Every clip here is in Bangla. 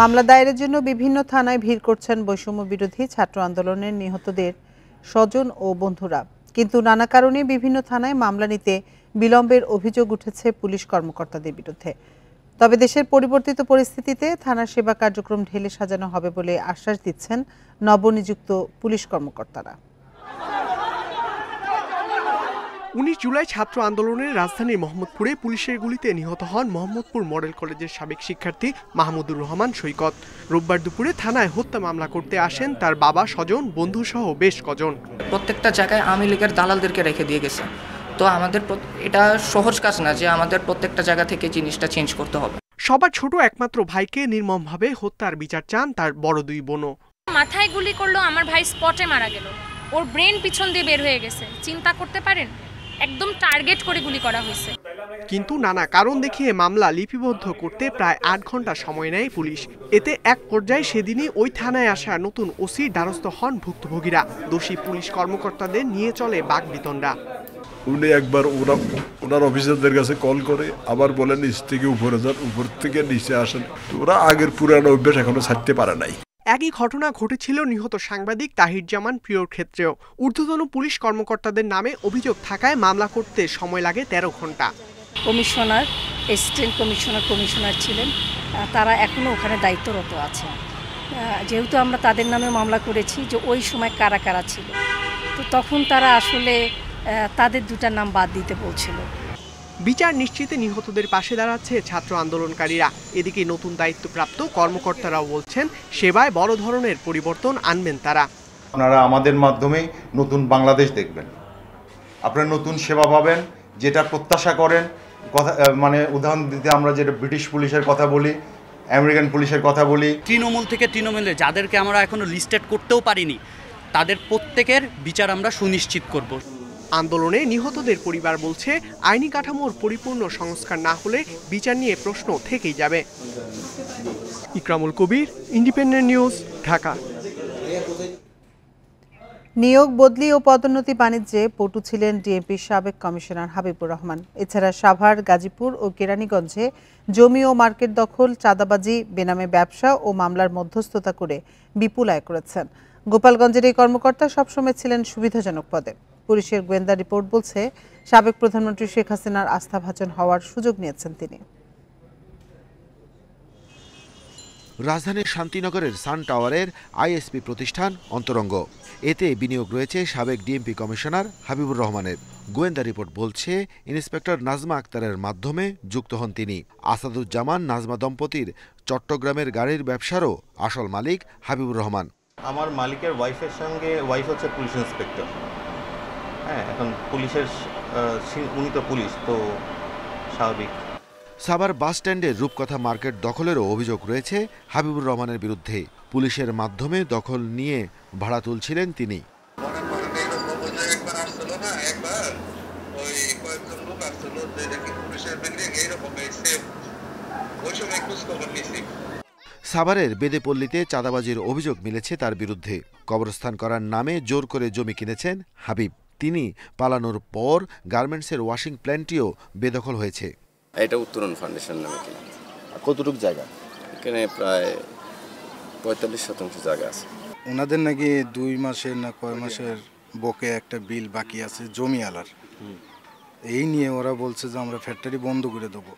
মামলা দায়েরের জন্য বিভিন্ন থানায় ভিড় করছেন বৈষম্য বিরোধী ছাত্র আন্দোলনের নিহতদের স্বজন ও বন্ধুরা, কিন্তু নানা কারণে বিভিন্ন থানায় মামলা নিতে বিলম্বের অভিযোগ উঠেছে পুলিশ কর্মকর্তাদের বিরুদ্ধে। তবে দেশের পরিবর্তিত পরিস্থিতিতে থানার সেবা কার্যক্রম ঢেলে সাজানো হবে বলে আশ্বাস দিচ্ছেন নবনিযুক্ত পুলিশ কর্মকর্তারা। 19 জুলাই ছাত্র আন্দোলনের রাজধানীর মোহাম্মদপুরে পুলিশের গুলিতে নিহত হন মোহাম্মদপুর মডেল কলেজের সাবেক শিক্ষার্থী মাহমুদুর রহমান সৈকত। রোববার দুপুরে থানায় হত্যা মামলা করতে আসেন তার বাবা, স্বজন, বন্ধু সহ বেশ কজন। প্রত্যেকটা জায়গায় আওয়ামী লীগের দালালদেরকে রেখে দিয়ে গেছে। তো আমাদের এটা সহজ কাজ না যে আমাদের প্রত্যেকটা জায়গা থেকে জিনিসটা চেঞ্জ করতে হবে। সবার ছোট একমাত্র ভাইকে নির্মমভাবে হত্যার বিচার চান তার বড় দুই বোনও। মাথায় গুলি করলো, আমার ভাই স্পটে মারা গেল, ওর ব্রেন পিছন দিয়ে বের হয়ে গেছে। চিন্তা করতে পারেন, একদম টার্গেট করে গুলি করা হয়েছে। কিন্তু নানা কারণ দেখিয়ে মামলা লিপিবদ্ধ করতে প্রায় 8 ঘন্টা সময় নেয় পুলিশ। এতে এক পর্যায়ে সেদিনই ওই থানায় আসা নতুন ওসির দ্বারস্থ হন ভুক্তভোগীরা। দোষী পুলিশ কর্মকর্তাদের নিয়ে চলে বাকবিতণ্ডা। উনি একবার ওনার অফিসারদের কাছে কল করে আবার বলেন নিচ থেকে উপরে যান, উপর থেকে নিচে আসেন। ওরা আগের পুরানো অভ্যাস এখনো ছাড়তে পারে নাই। একই ঘটনা ঘটেছিল নিহত সাংবাদিক তাহির জামান প্রিয়র ক্ষেত্রেও। ঊর্ধ্বতন পুলিশ কর্মকর্তাদের নামে অভিযোগ থাকায় মামলা করতে সময় লাগে 13 ঘন্টা। কমিশনার, অ্যাসিস্ট্যান্ট কমিশনার ছিলেন, তারা এখনও ওখানে দায়িত্বরত আছেন। যেহেতু আমরা তাদের নামে মামলা করেছি যে ওই সময় কারা কারা ছিল, তো তখন তারা আসলে তাদের দুটার নাম বাদ দিতে বলছিল। বিচার নিশ্চিতে নিহতদের পাশে দাঁড়াচ্ছে ছাত্র আন্দোলনকারীরা। এদিকে নতুন দায়িত্বপ্রাপ্ত কর্মকর্তারাও বলছেন সেবায় বড় ধরনের পরিবর্তন আনবেন তারা। আপনারা আমাদের মাধ্যমে নতুন বাংলাদেশ দেখবেন, আপনারা নতুন সেবা পাবেন, যেটা প্রত্যাশা করেন। কথা মানে উদাহরণ দিতে আমরা যেটা ব্রিটিশ পুলিশের কথা বলি, আমেরিকান পুলিশের কথা বলি। তৃণমূল থেকে তৃণমূলে যাদেরকে আমরা এখনো লিস্টেড করতেও পারিনি, তাদের প্রত্যেকের বিচার আমরা সুনিশ্চিত করব। আন্দোলনে নিহতদের পরিবার বলছে আইনি কাঠামোর পরিপূর্ণ সংস্কার না হলে বিচার নিয়ে প্রশ্ন থেকেই যাবে। ইকরামুল কবির, ইন্ডিপেন্ডেন্ট নিউজ, ঢাকা। নিয়োগ, বদলি ও পদোন্নতি বাণিজ্যে পটু ছিলেন ডিএমপির সাবেক কমিশনার হাবিবুর রহমান। এছাড়া সাভার, গাজীপুর ও কেরানীগঞ্জে জমি ও মার্কেট দখল, চাঁদাবাজি, বেনামে ব্যবসা ও মামলার মধ্যস্থতা করে বিপুল আয় করেছেন। গোপালগঞ্জের এই কর্মকর্তা সবসময় ছিলেন সুবিধাজনক পদে। পুলিশের গোয়েন্দা রিপোর্ট বলছে সাবেক প্রধানমন্ত্রী শেখ হাসিনার আস্থাভাজন হওয়ার সুযোগ নিয়েছেন তিনি। রাজধানীর শান্তিনগরের সান টাওয়ারের আইএসপি প্রতিষ্ঠান অন্তরঙ্গ। এতে বিনিয়োগ রয়েছে সাবেক ডিএমপি কমিশনার হাবিবুর রহমানের। গোয়েন্দা রিপোর্ট বলছে ইন্সপেক্টর নাজমা আক্তারের মাধ্যমে যুক্ত হন তিনি। আসাদুজ্জামান নাজমা দম্পতির চট্টগ্রামের গাড়ির ব্যবসারও আসল মালিক হাবিবুর রহমান। আমার মালিকের ওয়াইফের সঙ্গে, ওয়াইফ হচ্ছে পুলিশ ইন্সপেক্টর। হ্যাঁ, এখন পুলিশের উনি তো পুলিশ, তো স্বাভাবিক। সাভার বাস স্ট্যান্ডের রূপকথা মার্কেট দখলেরও অভিযোগ রয়েছে হাবিবুর রহমানের বিরুদ্ধে। পুলিশের মাধ্যমে দখল নিয়ে ভাড়া তুলছিলেন তিনি। সাভারের বেদেপল্লীতে চাঁদাবাজির অভিযোগ মিলেছে তার বিরুদ্ধে। কবরস্থান করার নামে জোর করে জমি কিনেছেন হাবিব। তিনি পালানোর পর গার্মেন্টসের ওয়াশিং প্ল্যান্টটিও বেদখল হয়েছে। এটা উত্তরণ ফাউন্ডেশন নামে কিনা। কতটুকু জায়গা? এখানে প্রায় 45% জায়গা আছে। ওনাদের নাকি 2 মাসের না কয় মাসের বকে একটা বিল বাকি আছে জমি আলার। এই নিয়ে ওরা বলছে যে আমরা ফ্যাক্টরি বন্ধ করে দেবো।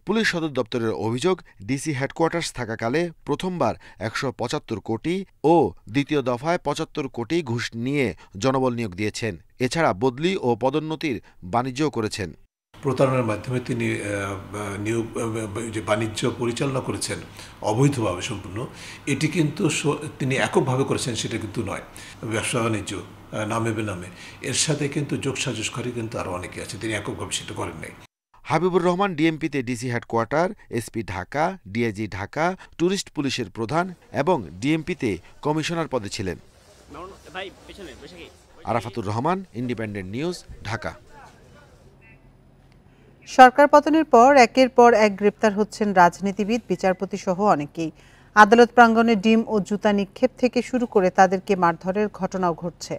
পুলিশ সদর দপ্তরের অভিযোগ, ডিসি হেডকোয়ার্টার্স থাকাকালে প্রথমবার 175 কোটি ও দ্বিতীয় দফায় 75 কোটি ঘুষ নিয়ে জনবল নিয়োগ দিয়েছেন। এছাড়া বদলি ও পদোন্নতির বাণিজ্যও করেছেন। প্রতারণার মাধ্যমে তিনি নিয়োগ যে বাণিজ্য পরিচালনা করেছেন অবৈধভাবে সম্পূর্ণ, এটি কিন্তু তিনি এককভাবে করেছেন সেটা কিন্তু নয়। ব্যবসা বাণিজ্য নামে বেনামে এর সাথে কিন্তু যোগসাজশকারী কিন্তু আরও অনেকে আছে, তিনি এককভাবে সেটা করেন নাই। হাবিবুর রহমান ডিএমপিতে DC headquarter, SP Dhaka, DIG Dhaka, tourist পুলিশের প্রধান এবং ডিএমপিতে কমিশনার পদে ছিলেন। Arafatur Rahman, Independent News, Dhaka. সরকার পতনের পর একের পর এক গ্রেপ্তার হচ্ছেন রাজনীতিবিদ, বিচারপতি সহ অনেকেই। আদালত প্রাঙ্গণে ডিম ও জুতা নিক্ষেপ থেকে শুরু করে তাদেরকে মারধরের ঘটনাও ঘটছে।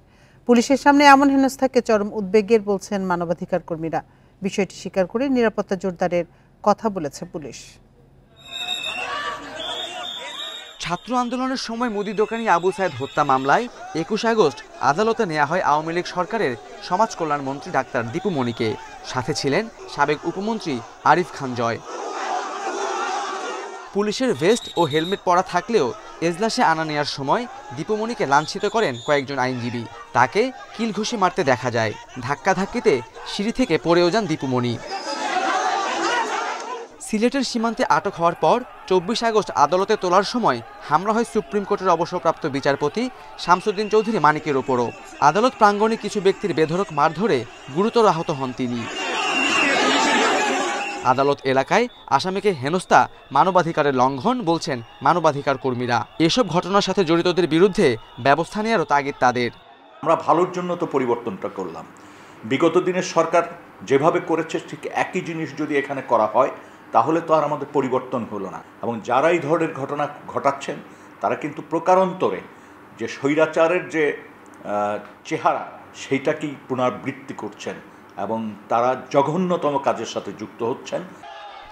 পুলিশের সামনে এমন হেনস্থাকে চরম উদ্বেগের বলছেন মানবাধিকার কর্মীরা। বিষয়টি স্বীকার করে নিরাপত্তা জোরদারের কথা বলেছে পুলিশ। ছাত্র আন্দোলনের সময় মুদি দোকানি আবু সাইদ হত্যা মামলায় ২১ আগস্ট আদালতে নেওয়া হয় আওয়ামী লীগ সরকারের সমাজ কল্যাণ মন্ত্রী ডাক্তার দীপু মনিকে। সাথে ছিলেন সাবেক উপমন্ত্রী আরিফ খান জয়। পুলিশের ভেস্ট ও হেলমেট পরা থাকলেও এজলাসে আনা নেওয়ার সময় দীপুমণিকে লাঞ্ছিত করেন কয়েকজন আইনজীবী। তাকে কিল ঘুষি মারতে দেখা যায়। ধাক্কাধাক্কিতে সিঁড়ি থেকে পড়েও যান দীপুমণি। সিলেটের সীমান্তে আটক হওয়ার পর ২৪ আগস্ট আদালতে তোলার সময় হামলা হয় সুপ্রিম কোর্টের অবসরপ্রাপ্ত বিচারপতি শামসুদ্দিন চৌধুরী মানিকের ওপরও। আদালত প্রাঙ্গণে কিছু ব্যক্তির বেধড়ক মারধরে গুরুতর আহত হন তিনি। আদালত এলাকায় আসামিকে হেনস্থা মানবাধিকারের লঙ্ঘন বলছেন মানবাধিকার কর্মীরা। এসব ঘটনার সাথে জড়িতদের বিরুদ্ধে ব্যবস্থা নেওয়ারও তাগিদ তাদের। আমরা ভালোর জন্য তো পরিবর্তনটা করলাম। বিগত দিনের সরকার যেভাবে করেছে ঠিক একই জিনিস যদি এখানে করা হয় তাহলে তো আর আমাদের পরিবর্তন হলো না। এবং যারা এই ধরনের ঘটনা ঘটাচ্ছেন তারা কিন্তু প্রকারান্তরে যে স্বৈরাচারের যে চেহারা সেইটাকেই পুনরাবৃত্তি করছেন এবং তারা জঘন্যতম কাজের সাথে যুক্ত হচ্ছেন।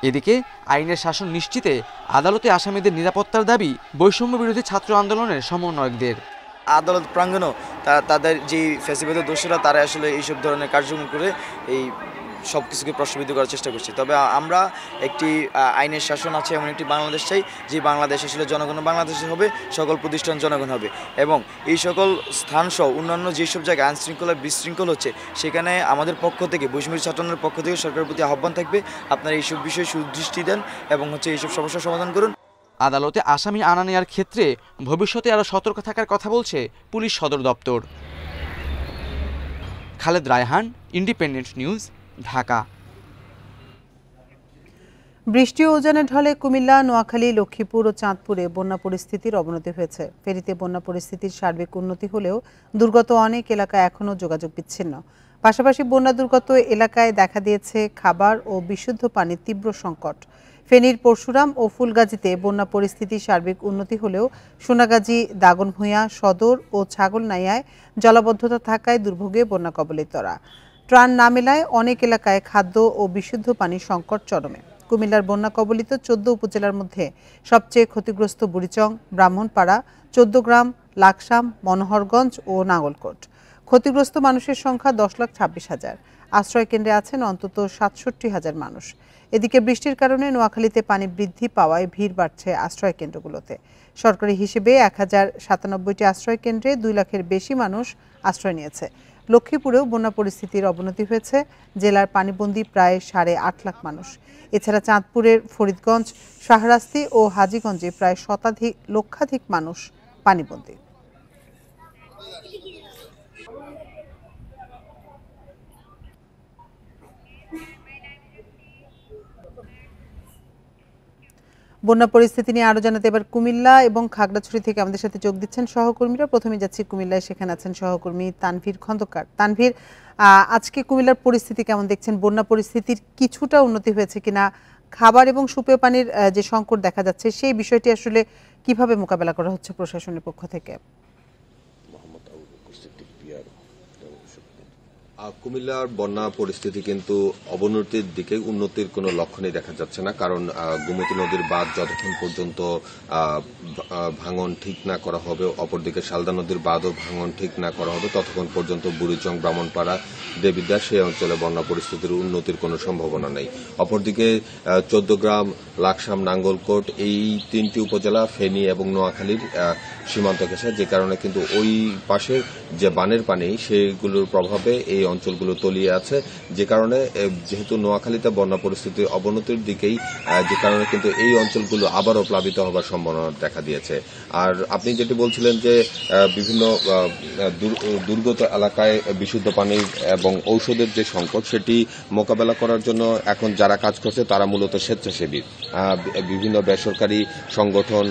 এদিকে আইনের শাসন নিশ্চিতে আদালতে আসামিদের নিরাপত্তার দাবি বৈষম্য বিরোধী ছাত্র আন্দোলনের সমন্বয়কদের। আদালত প্রাঙ্গণও তাদের যে ফ্যাসিবাদের দোষীরা তারা আসলে এইসব ধরনের কার্যক্রম করে এই সব কিছুকে প্রশ্নবিদ্ধ করার চেষ্টা করছি। তবে আমরা একটি আইনের শাসন আছে এমন একটি বাংলাদেশ চাই যে বাংলাদেশ আসলে জনগণ বাংলাদেশে হবে, সকল প্রতিষ্ঠান জনগণ হবে এবং এই সকল স্থানসহ অন্যান্য যেসব জায়গায় আইনশৃঙ্খলা বিশৃঙ্খল হচ্ছে সেখানে আমাদের পক্ষ থেকে বৈষম্য ছাত্রদের পক্ষ থেকে সরকারের প্রতি আহ্বান থাকবে আপনারা এইসব বিষয়ে সুদৃষ্টি দেন এবং এইসব সমস্যার সমাধান করুন। আদালতে আসামি আনা নেওয়ার ক্ষেত্রে ভবিষ্যতে আরও সতর্ক থাকার কথা বলছে পুলিশ সদর দপ্তর। Khaled Raihan, independent News, Dhaka. বৃষ্টি ও উজানের ঢলে কুমিল্লা, নোয়াখালী, লক্ষ্মীপুর ও চাঁদপুরে বন্যা পরিস্থিতির অবনতি হয়েছে। ফেনীতে বন্যা পরিস্থিতির সার্বিক উন্নতি হলেও দুর্গত অনেক এলাকায় এখনও যোগাযোগ বিচ্ছিন্ন। পাশাপাশি বন্যা দুর্গত এলাকায় দেখা দিয়েছে খাবার ও বিশুদ্ধ পানির তীব্র সংকট। ফেনীর পরশুরাম ও ফুলগাজীতে বন্যা পরিস্থিতির সার্বিক উন্নতি হলেও সোনাগাজী, দাগনভূঞা, সদর ও ছাগলনাইয়ায় জলাবদ্ধতা থাকায় দুর্ভোগে বন্যা কবলিতরা। ত্রাণ না মেলায় অনেক এলাকায় খাদ্য ও বিশুদ্ধ পানির সংকট চরমে। কুমিল্লার বন্যা কবলিত ১৪ উপজেলার মধ্যে সবচেয়ে ক্ষতিগ্রস্ত বুড়িচং, ব্রাহ্মণপাড়া, ১৪ গ্রাম, লাকসাম, মনোহরগঞ্জ ও নাঙ্গলকোট। ক্ষতিগ্রস্ত মানুষের সংখ্যা ১০,২৬,০০০। আশ্রয় কেন্দ্রে আছেন অন্তত ৬৭,০০০ মানুষ। এদিকে বৃষ্টির কারণে নোয়াখালীতে পানি বৃদ্ধি পাওয়ায় ভিড় বাড়ছে আশ্রয় কেন্দ্রগুলোতে। সরকারি হিসেবে ১,০৯৭টি আশ্রয় কেন্দ্রে ২ লাখের বেশি মানুষ আশ্রয় নিয়েছে। লক্ষ্মীপুরেও বন্যা পরিস্থিতির অবনতি হয়েছে। জেলার পানিবন্দী প্রায় ৮.৫ লাখ মানুষ। এছাড়া চাঁদপুরের ফরিদগঞ্জ, শাহরাস্তি ও হাজীগঞ্জে প্রায় লক্ষাধিক মানুষ পানিবন্দী। বন্যা পরিস্থিতি নিয়ে আরো জানাতে এবার কুমিল্লা এবং খাগড়াছড়ি থেকে আমাদের সাথে যোগ দিচ্ছেন সহকর্মীরা। প্রথমে যাচ্ছি কুমিল্লায়, সেখানে আছেন সহকর্মী তানভীর খন্দকার। তানভীর, আজকে কুমিল্লার পরিস্থিতি কেমন দেখছেন? বন্যা পরিস্থিতির কিছুটা উন্নতি হয়েছে কিনা? খাবার এবং সুপেয় পানির যে সংকট দেখা যাচ্ছে সেই বিষয়টি আসলে কিভাবে মোকাবেলা করা হচ্ছে প্রশাসনের পক্ষ থেকে? কুমিল্লার বন্যা পরিস্থিতি কিন্তু অবনতির দিকে, উন্নতির কোনো লক্ষণই দেখা যাচ্ছে না। কারণ গোমতী নদীর বাঁধ যতক্ষণ পর্যন্ত ভাঙন ঠিক না করা হবে, অপরদিকে শালদা নদীর বাঁধও ভাঙন ঠিক না করা হবে, ততক্ষণ পর্যন্ত বুড়িচং, ব্রাহ্মণপাড়া, দেবিদ্বার সেই অঞ্চলে বন্যা পরিস্থিতির উন্নতির কোনো সম্ভাবনা নেই। অপরদিকে ১৪ গ্রাম, লাকসাম, নাঙ্গলকোট এই ৩টি উপজেলা ফেনী এবং নোয়াখালীর সীমান্ত ঘেঁষা, যে কারণে কিন্তু ওই পাশের যে বানের পানি সেগুলোর প্রভাবে এই অঞ্চলগুলো তলিয়ে আছে, যে কারণে যেহেতু নোয়াখালীতে বন্যা পরিস্থিতির অবনতির দিকেই, যে কারণে কিন্তু এই অঞ্চলগুলো আবারও প্লাবিত হবার সম্ভাবনা দেখা দিয়েছে। আর আপনি যেটি বলছিলেন যে বিভিন্ন দুর্গত এলাকায় বিশুদ্ধ পানির এবং ঔষধের যে সংকট, সেটি মোকাবেলা করার জন্য এখন যারা কাজ করছে তারা মূলত স্বেচ্ছাসেবী। বিভিন্ন বেসরকারি সংগঠন,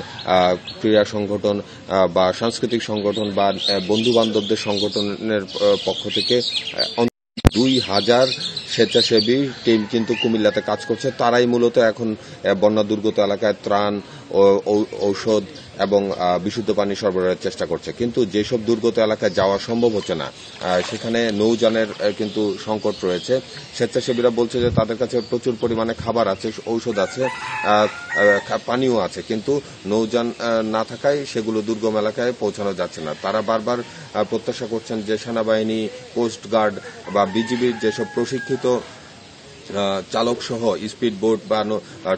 ক্রীড়া সংগঠন বা সাংস্কৃতিক সংগঠন বা বন্ধু বান্ধবদের সংগঠনের পক্ষ থেকে ২,০০০ স্বেচ্ছাসেবী টিম কিন্তু কুমিল্লাতে কাজ করছে। তারাই মূলত এখন বন্যা দুর্গত এলাকায় ত্রাণ ঔষধ এবং বিশুদ্ধ পানি সরবরাহের চেষ্টা করছে। কিন্তু যেসব দুর্গত এলাকায় যাওয়া সম্ভব হচ্ছে না, সেখানে নৌযানের কিন্তু সংকট রয়েছে। স্বেচ্ছাসেবীরা বলছে যে তাদের কাছে প্রচুর পরিমাণে খাবার আছে, ঔষধ আছে, পানিও আছে, কিন্তু নৌযান না থাকায় সেগুলো দুর্গম এলাকায় পৌঁছানো যাচ্ছে না। তারা বারবার প্রত্যাশা করছেন যে সেনাবাহিনী, কোস্টগার্ড বা বিজিবির যেসব প্রশিক্ষিত চালক সহ স্পিড বোট বা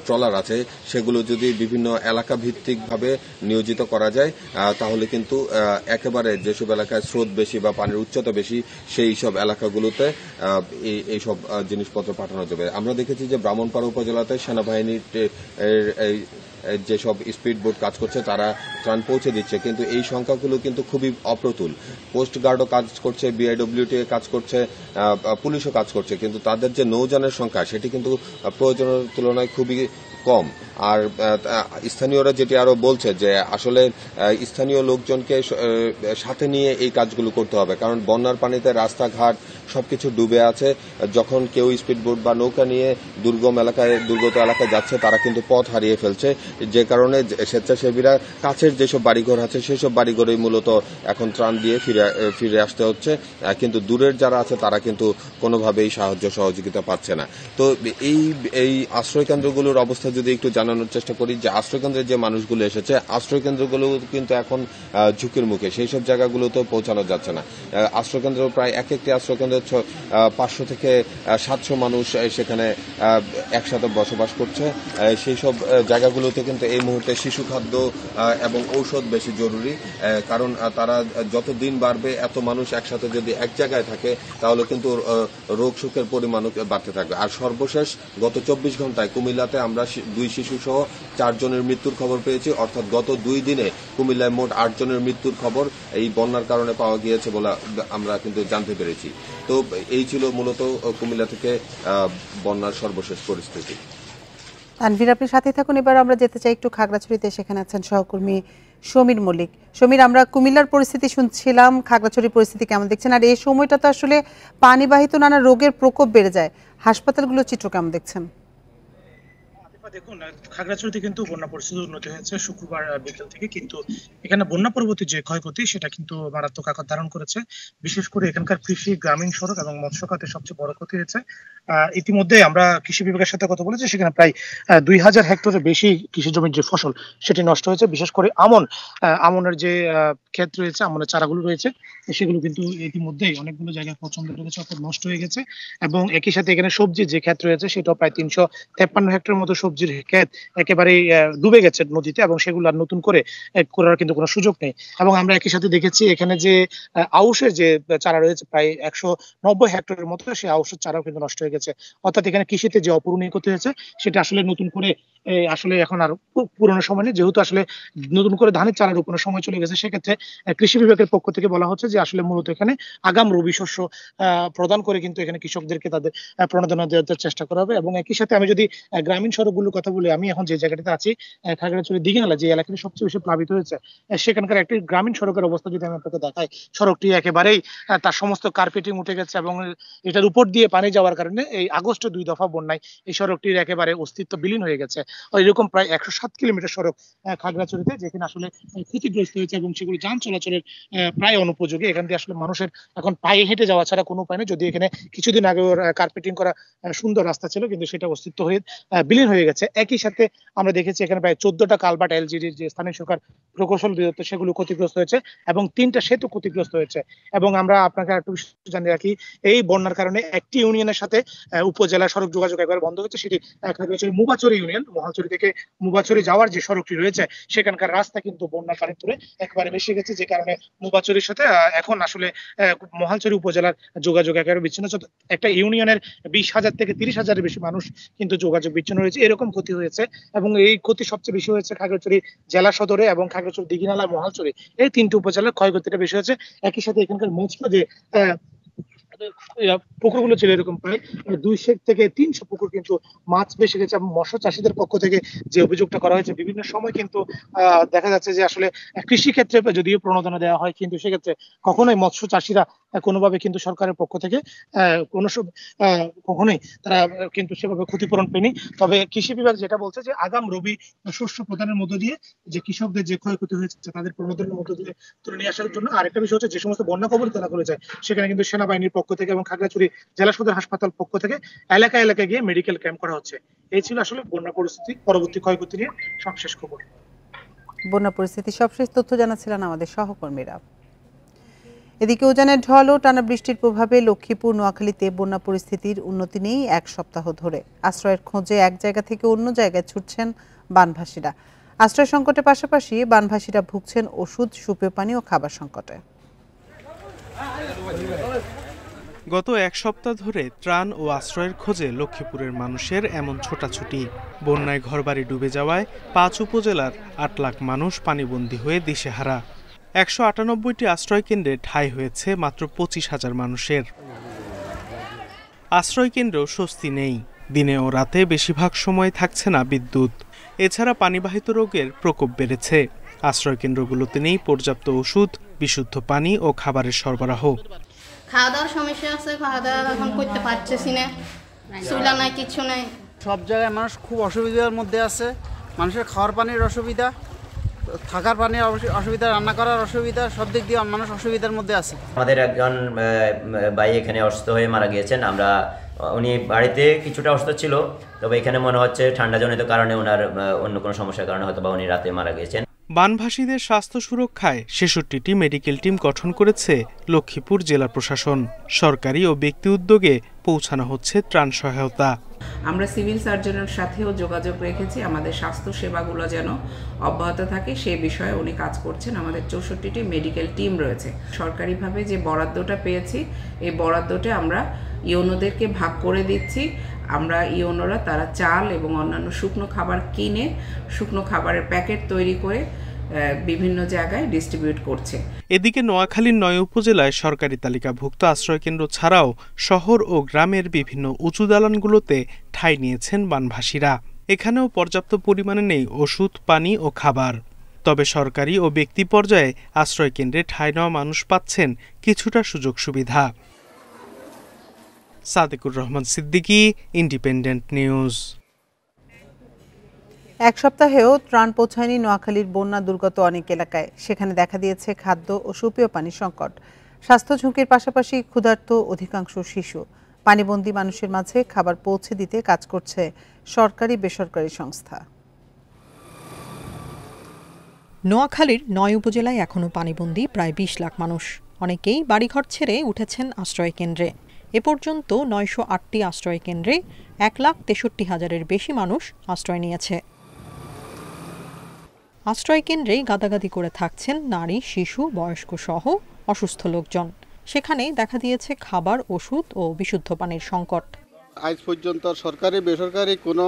ট্রলার আছে সেগুলো যদি বিভিন্ন এলাকা ভিত্তিকভাবে নিয়োজিত করা যায়, তাহলে কিন্তু একেবারে যেসব এলাকায় স্রোত বেশি বা পানির উচ্চতা বেশি সেই সব এলাকাগুলোতে এইসব জিনিসপত্র পাঠানো যাবে। আমরা দেখেছি যে ব্রাহ্মণপাড়া উপজেলাতে সেনাবাহিনীর যেসব স্পিড বোট কাজ করছে তারা ত্রাণ পৌঁছে দিচ্ছে, কিন্তু এই সংখ্যাগুলো কিন্তু খুবই অপ্রতুল। কোস্টগার্ডও কাজ করছে, বিআইডব্লিউটি কাজ করছে, পুলিশও কাজ করছে, কিন্তু তাদের যে নৌযানের সংখ্যা সেটি কিন্তু প্রয়োজনের তুলনায় খুবই কম। আর স্থানীয়রা যেটি আরো বলছে যে আসলে স্থানীয় লোকজনকে সাথে নিয়ে এই কাজগুলো করতে হবে, কারণ বন্যার পানিতে রাস্তাঘাট সবকিছু ডুবে আছে। যখন কেউ স্পিডবোট বা নৌকা নিয়ে দুর্গত এলাকায় যাচ্ছে তারা কিন্তু পথ হারিয়ে ফেলছে, যে কারণে স্বেচ্ছাসেবীরা কাছের যেসব বাড়িঘর আছে সেসব বাড়িঘরেই মূলত এখন ত্রাণ দিয়ে ফিরে আসতে হচ্ছে, কিন্তু দূরের যারা আছে তারা কিন্তু কোনোভাবেই সাহায্য সহযোগিতা পাচ্ছে না। তো এই আশ্রয়কেন্দ্রগুলোর অবস্থা যদি একটু জানানোর চেষ্টা করি, যে আশ্রয়কেন্দ্রে যে মানুষগুলো এসেছে আশ্রয়কেন্দ্রগুলো কিন্তু এখন ঝুঁকির মুখে, সেই সব জায়গাগুলোতে পৌঁছানো যাচ্ছে না। আশ্রয়কেন্দ্র প্রায় একটি আশ্রয়কেন্দ্রে 500 থেকে 700 মানুষ সেখানে একসাথে বসবাস করছে। সেই সব জায়গাগুলোতে কিন্তু এই মুহূর্তে শিশু খাদ্য এবং ঔষধ বেশি জরুরি, কারণ তারা যত দিন বাড়বে এত মানুষ একসাথে যদি এক জায়গায় থাকে তাহলে কিন্তু রোগ সুখের পরিমাণও বাড়তে থাকবে। আর সর্বশেষ গত 24 ঘন্টায় কুমিল্লাতে আমরা 2 শিশু সহ 4 জনের মৃত্যুর খবর পেয়েছি, অর্থাৎ গত 2 দিনে কুমিল্লায় মোট 8 জনের মৃত্যুর খবর এই বন্যার কারণে পাওয়া গিয়েছে বলে আমরা কিন্তু জানতে পেরেছি। তো এই ছিল মূলত কুমিল্লা থেকে বন্যার সর্বশেষ পরিস্থিতি। তানভীর, আপনি সাথে থাকুন। এবার আমরা যেতে চাই একটু খাগড়াছড়িতে, সেখানে আছেন সহকর্মী সমীর মল্লিক। সমীর, আমরা কুমিল্লার পরিস্থিতি শুনছিলাম, খাগড়াছড়ির পরিস্থিতি কেমন দেখছেন? আর এই সময়টা তো আসলে পানিবাহিত নানা রোগের প্রকোপ বেড়ে যায়, হাসপাতালগুলোর চিত্র কেমন দেখছেন? দেখুন, খাগড়াছড়িতে কিন্তু বন্যা পরিস্থিতির উন্নতি হয়েছে শুক্রবার বিকেল থেকে, কিন্তু এখানে বন্যা পরবর্তী যে ক্ষয়ক্ষতি সেটা কিন্তু মারাত্মক আকার ধারণ করেছে। বিশেষ করে এখানকার কৃষি, গ্রামীণ সড়ক এবং মৎস্য খাতে সবচেয়ে বড় ক্ষতি হয়েছে। ইতিমধ্যে আমরা কৃষি বিভাগের সাথে কথা বলেছি, সেখানে প্রায় 2000 হেক্টরের বেশি কৃষি জমির যে ফসল সেটি নষ্ট হয়েছে। বিশেষ করে আমনের যে ক্ষেত রয়েছে, আমনের চারাগুলো রয়েছে, সেগুলো কিন্তু ইতিমধ্যেই অনেকগুলো জায়গায় পচন ধরেছে, অর্থাৎ নষ্ট হয়ে গেছে। এবং একই সাথে এখানে সবজির যে ক্ষেত রয়েছে সেটাও প্রায় 353 হেক্টরের মতো সবজির ক্ষেত একেবারেই ডুবে গেছে নদীতে, এবং সেগুলো আর নতুন করে করার কিন্তু কোনো সুযোগ নেই। এবং আমরা একই সাথে দেখেছি এখানে যে আউশের যে চারা রয়েছে প্রায় 190 হেক্টরের মতো, সেই আউশের চারাও কিন্তু নষ্ট হয়ে গেছে। অর্থাৎ এখানে কৃষিতে যে অপূরণীয় ক্ষতি হয়েছে সেটা আসলে নতুন করে আসলে এখন আর পুরোনো সময় নেই, যেহেতু আসলে নতুন করে ধানের চারা রোপণের সময় চলে গেছে। সেক্ষেত্রে কৃষি বিভাগের পক্ষ থেকে বলা হচ্ছে যে আসলে মূলত এখানে আগাম রবি শস্য প্রদান করে কিন্তু এখানে কৃষকদেরকে তাদের প্রণোদনা দেওয়ার চেষ্টা করা হবে। এবং একই সাথে আমি যদি গ্রামীণ সড়কগুলোর কথা বলি, আমি এখন যে জায়গাটাতে আছি খাগড়াছড়ি দিঘিনালা, যে এলাকাটি সবচেয়ে বেশি প্লাবিত হয়েছে, সেখানকার একটি গ্রামীণ সড়কের অবস্থা যদি আমি আপনাকে দেখাই, সড়কটি একেবারেই তার সমস্ত কার্পেটিং উঠে গেছে, এবং এটার উপর দিয়ে পানি যাওয়ার কারণে এই আগস্টে 2 দফা বন্যায় এই সড়কটির একেবারে অস্তিত্ব বিলীন হয়ে গেছে। এরকম প্রায় 107 কিলোমিটার সড়ক খাগড়াছড়িতে যেখানে আসলে ক্ষতিগ্রস্ত হয়েছে, এবং সেগুলো যান চলাচলের প্রায় অনুপযোগী। এখান দিয়ে আসলে মানুষের এখন পায়ে হেঁটে যাওয়া ছাড়া কোনো উপায় নেই। যদি এখানে কিছুদিন আগে কার্পেটিং করা সুন্দর রাস্তা ছিল, কিন্তু সেটা অস্তিত্ব হয়ে বিলীন হয়ে গেছে। একই সাথে আমরা দেখেছি এখানে প্রায় 14টা কালভার্ট এলজিডির যে স্থানীয় সরকার প্রকৌশল অধিদপ্তর সেগুলো ক্ষতিগ্রস্ত হয়েছে, এবং 3টা সেতু ক্ষতিগ্রস্ত হয়েছে। এবং আমরা আপনাকে একটু জানিয়ে রাখি, এই বন্যার কারণে একটি ইউনিয়নের সাথে উপজেলা সড়ক যোগাযোগ একবার বন্ধ হয়েছে, সেটি খাগড়াছড়ি মুবাচরি ইউনিয়ন। মহালছড়ি থেকে মুবাচরি যাওয়ার যে সড়কটি রয়েছে সেখানকার রাস্তা কিন্তু বন্যার পানি তুলে একবারে ভেসে গেছে, যে কারণে মুবাচরির সাথে এখন আসলে মহালছড়ি উপজেলার যোগাযোগ একেবারে বিচ্ছিন্ন। একটা ইউনিয়নের 20,000 থেকে 30,000-এর বেশি মানুষ কিন্তু যোগাযোগ বিচ্ছিন্ন হয়েছে, এরকম ক্ষতি হয়েছে। এবং এই ক্ষতি সবচেয়ে বেশি হয়েছে খাগড়াছড়ি জেলা সদরে এবং খাগড়াছড়ি দিঘিনালা, মহালছড়ি, এই 3টি উপজেলার ক্ষয়ক্ষতিটা বেশি হয়েছে। একই সাথে এখানকার মৎস্য যে পুকুরগুলো ছিল এরকম প্রায় 200 থেকে 300 পুকুর কিন্তু মাছ বেশি গেছে। এবং মৎস্য চাষীদের পক্ষ থেকে যে অভিযোগটা করা হয়েছে, বিভিন্ন সময় কিন্তু দেখা যাচ্ছে যে আসলে কৃষি ক্ষেত্রে যদিও প্রণোদনা দেওয়া হয়, কিন্তু সেক্ষেত্রে কখনোই মৎস্য চাষীরা কোনোভাবে কিন্তু সরকারের পক্ষ থেকে কখনোই তারা কিন্তু সেভাবে ক্ষতিপূরণ পেনি। তবে কৃষি বিভাগ যেটা বলছে যে আগাম রবি শস্য প্রদানের মধ্য দিয়ে যে কৃষকদের যে ক্ষয়ক্ষতি হয়েছে তাদের প্রণোদনের মধ্য দিয়ে তুলে নিয়ে আসার জন্য। আরেকটা বিষয় হচ্ছে, যে সমস্ত বন্যা কবলিত এলাকা রয়েছে সেখানে কিন্তু সেনাবাহিনীর পক্ষ থেকে এবং খাগড়াছড়ি জেলা সদর হাসপাতাল পক্ষ থেকে এলাকায় এলাকায় গিয়ে মেডিকেল ক্যাম্প করা হচ্ছে। এই ছিল আসলে বন্যা পরিস্থিতি পরবর্তী ক্ষয়ক্ষতি নিয়ে সবশেষ খবর। বন্যা পরিস্থিতি সবশেষ তথ্য জানাচ্ছিলেন আমাদের সহকর্মীরা। এদিকে উজানের ঢল ও টানা বৃষ্টির প্রভাবে লক্ষ্মীপুর নোয়াখালীতে বন্যা পরিস্থিতির উন্নতি নেই। এক সপ্তাহ ধরে আশ্রয়ের খোঁজে এক জায়গা থেকে অন্য জায়গায় ছুটছেন বানভাসীরা। আশ্রয় সংকটের পাশাপাশি বানভাসীরা ভুগছেন ওষুধ, সুপেয় পানি ও খাবার সংকটে। গত এক সপ্তাহ ধরে ত্রাণ ও আশ্রয়ের খোঁজে লক্ষ্মীপুরের মানুষের এমন ছোটাছুটি। বন্যায় ঘরবাড়ি ডুবে যাওয়ায় 5 উপজেলার 8 লাখ মানুষ পানিবন্দী হয়ে দিশেহারা। 198টি আশ্রয় কেন্দ্রে ঠাঁই হয়েছে মাত্র 25,000 মানুষের। আশ্রয় কেন্দ্রেও স্বস্তি নেই। দিনে ও রাতে বেশিরভাগ সময় থাকছে না বিদ্যুৎ। এছাড়া পানিবাহিত রোগের প্রকোপ বেড়েছে। আশ্রয় কেন্দ্রগুলোতে নেই পর্যাপ্ত ওষুধ, বিশুদ্ধ পানি ও খাবারের সরবরাহ। খাওয়া দাওয়ার সমস্যা আছে, খাওয়া দাওয়া এখন করতে পারতেছি না, চুলা নাই, কিছু নাই। সব জায়গায় মানুষ খুব অসুবিধার মধ্যে আছে। মানুষের খাওয়ার পানির অসুবিধা, থাকার পানির অসুবিধা, রান্না করার অসুবিধা, সব দিক দিয়ে মানুষ অসুবিধার মধ্যে আছে। আমাদের একজন ভাই এখানে অসুস্থ হয়ে মারা গিয়েছেন। উনি বাড়িতে কিছুটা অসুস্থ ছিল, তবে এখানে মনে হচ্ছে ঠান্ডাজনিত কারণে ওনার অন্য কোনো সমস্যার কারণে হয়তো বা উনি রাতে মারা গিয়েছেন। বানভাসীদের স্বাস্থ্য সুরক্ষায় 66টি মেডিকেল টিম গঠন করেছে লক্ষ্মীপুর জেলা প্রশাসন। সরকারি ও ব্যক্তি উদ্যোগে পৌঁছানো হচ্ছে ত্রাণ সহায়তা। আমরা সিভিল সার্জনের সাথেও যোগাযোগ রেখেছি আমাদের স্বাস্থ্য সেবাগুলো যেন অব্যাহত থাকে সে বিষয়ে উনি কাজ করছেন। আমাদের 64টি মেডিকেল টিম রয়েছে। সরকারিভাবে যে বরাদ্দটা পেয়েছি এই বরাদ্দটা আমরা ইওনোদেরকে ভাগ করে দিচ্ছি। আমরা ইওনোরা তারা চাল এবং অন্যান্য শুকনো খাবার কিনে শুকনো খাবারের প্যাকেট তৈরি করে বিভিন্ন জায়গায় ডিস্ট্রিবিউট করছে। এদিকে নোয়াখালীর 9 উপজেলায় সরকারি তালিকাভুক্ত আশ্রয়কেন্দ্র ছাড়াও শহর ও গ্রামের বিভিন্ন উঁচু দালানগুলোতে ঠাঁই নিয়েছেন বানভাসীরা। এখানেও পর্যাপ্ত পরিমাণে নেই ওষুধ, পানি ও খাবার। তবে সরকারি ও ব্যক্তি পর্যায়ে আশ্রয়কেন্দ্রে ঠাঁই নেওয়া মানুষ পাচ্ছেন কিছুটা সুযোগ সুবিধা। Sadequr Rahman Siddiqui, independent news. এক সপ্তাহেও ত্রাণ পৌঁছায়নি নোয়াখালীর বন্যা দুর্গত অনেক এলাকায়। সেখানে দেখা দিয়েছে খাদ্য ও সুপেয় পানি সংকট। স্বাস্থ্য ঝুঁকির পাশাপাশি ক্ষুধার্ত অধিকাংশ শিশু। পানিবন্দী মানুষের মাঝে খাবার পৌঁছে দিতে কাজ করছে সরকারি বেসরকারি সংস্থা। নোয়াখালীর 9 উপজেলায় এখনও পানিবন্দী প্রায় 20 লাখ মানুষ। অনেকেই বাড়িঘর ছেড়ে উঠেছেন আশ্রয় কেন্দ্রে। এ পর্যন্ত 908টি আশ্রয় কেন্দ্রে 1,63,000-এর বেশি মানুষ আশ্রয় নিয়েছে। আশ্রয় কেন্দ্রে গাদাগাদি করে থাকছেন নারী, শিশু, বয়স্ক সহ অসুস্থ লোকজন। সেখানে দেখা দিয়েছে খাবার, ওষুধ ও বিশুদ্ধ পানির সংকট। আজ পর্যন্ত সরকারি বেসরকারি কোনো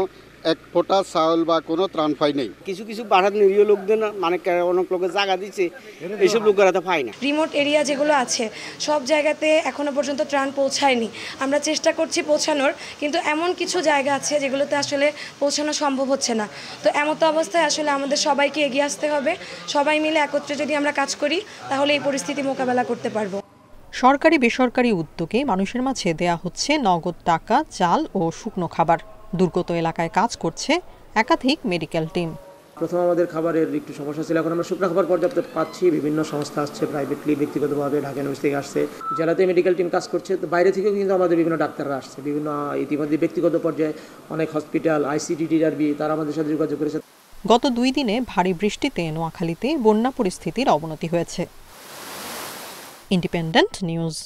এক ফোঁটা চাউল বা কোনো ত্রাণ পাই নেই। কিছু কিছু পাড়ার নিরীহ লোকদের মানে অনেক লোকের জায়গা দিচ্ছে, এইসব লোকেরা তো পায় না। রিমোট এরিয়া যেগুলো আছে সব জায়গাতে এখনো পর্যন্ত ত্রাণ পৌঁছায়নি। আমরা চেষ্টা করছি পৌঁছানোর, কিন্তু এমন কিছু জায়গা আছে যেগুলোতে আসলে পৌঁছানো সম্ভব হচ্ছে না। তো এমতো অবস্থায় আসলে আমাদের সবাইকে এগিয়ে আসতে হবে। সবাই মিলে একত্রে যদি আমরা কাজ করি তাহলে এই পরিস্থিতি মোকাবেলা করতে পারবো। সরকারি বেসরকারি উদ্যোগে মানুষের মাঝে দেয়া হচ্ছে নগদ টাকা, চাল ও শুকনো খাবার। দুর্গত এলাকায় কাজ করছে একাধিক মেডিকেল টিম। প্রথমে আমাদের খাবারের একটু সমস্যা ছিল, এখন আমরা শুকনো খাবার পর্যাপ্ত পাচ্ছি। বিভিন্ন সংস্থা আসছে, প্রাইভেটলি, ব্যক্তিগতভাবে ঢাকা ইউনিভার্সিটি থেকে আসছে, জেলাতে মেডিকেল টিম কাজ করছে। তো বাইরে থেকেও কিন্তু আমাদের বিভিন্ন ডাক্তাররা আসছে, বিভিন্ন ইতিমধ্যে ব্যক্তিগত পর্যায়ে অনেক হসপিটাল, ICT, DRB তারা আমাদের সাথে যোগাযোগ করেছে। গত 2 দিনে ভারী বৃষ্টিতে নোয়াখালীতে বন্যা পরিস্থিতির অবনতি হয়েছে। Independent news.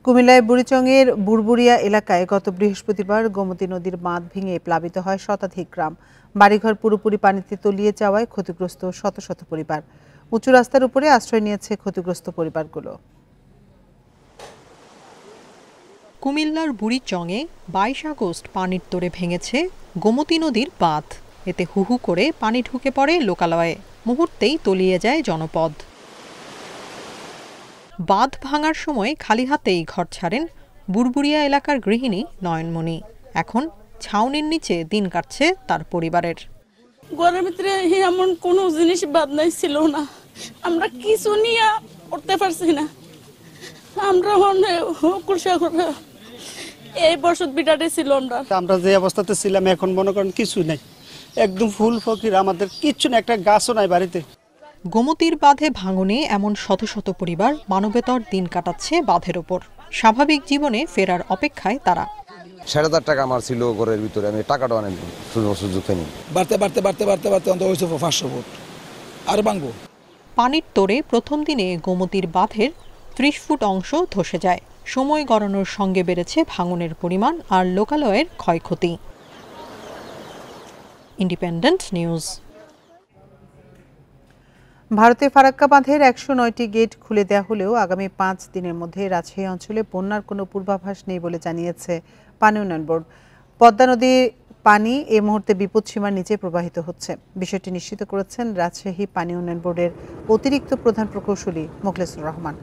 কুমিল্লায় বুড়িচংয়ের বুড়বুড়িয়া এলাকায় গত বৃহস্পতিবার গোমতী নদীর বাঁধ ভেঙে প্লাবিত হয় শতাধিক গ্রাম। বাড়িঘর পুরোপুরি পানিতে তলিয়ে যাওয়ায় ক্ষতিগ্রস্ত শত শত পরিবার। উঁচু রাস্তার উপরে আশ্রয় নিয়েছে ক্ষতিগ্রস্ত পরিবারগুলো। কুমিল্লার বুড়িচংয়ে 22 আগস্ট পানির তোড়ে ভেঙেছে গোমতী নদীর বাঁধ। এতে হুহু করে পানি ঢুকে পড়ে লোকালয়ে। মুহূর্তেই তলিয়ে যায় জনপদ। বাঁধ ভাঙার সময় খালি হাতেই ঘর ছাড়েন বুড়বুড়িয়া এলাকার গৃহিণী নয়নমণি। এখন ছাউনির নিচে দিন কাটছে তার পরিবারের। ঘরের ভিতরে এমন কোনো জিনিস বাদ নাই ছিল না, আমরা কিছু নিয়ে করতে পারছি না। আমরা এই বছর বিটাতে ছিল আমরা যে অবস্থাতে ছিলাম এখন মনে করেন কিছু নেই, একদম ফুল ফকির, আমাদের কিচ্ছু না, একটা গাছও নাই বাড়িতে। গোমতীর বাঁধে ভাঙনে এমন শত শত পরিবার মানবেতর দিন কাটাচ্ছে বাঁধের ওপর। স্বাভাবিক জীবনে ফেরার অপেক্ষায় তারা। ৭,৫০০ টাকা আমার ছিল ঘরের ভিতরে, আমি টাকাটা অনেক সুযোগ পাইনি। বাড়তে অন্তত হয়েছে ৫০০ ফুট আর ভাঙবো। পানির তোড়ে প্রথম দিনে গোমতীর বাঁধের ৩০ ফুট অংশ ধসে যায়। সময় গড়ানোর সঙ্গে বেড়েছে ভাঙনের পরিমাণ আর লোকালয়ের ক্ষয়ক্ষতি। Independent news. ভারতে ফারাক্কা বাঁধের ১০৯টি গেট খুলে দেওয়া হলেও আগামী ৫ দিনের মধ্যে রাজশাহী অঞ্চলে বন্যার কোনো পূর্বাভাস নেই বলে জানিয়েছে পানি উন্নয়ন বোর্ড। পদ্মা নদীর পানি এই মুহূর্তে বিপদসীমার নিচে প্রবাহিত হচ্ছে। বিষয়টি নিশ্চিত করেছেন রাজশাহী পানি উন্নয়ন বোর্ডের অতিরিক্ত প্রধান প্রকৌশলী মোখলেসুর রহমান।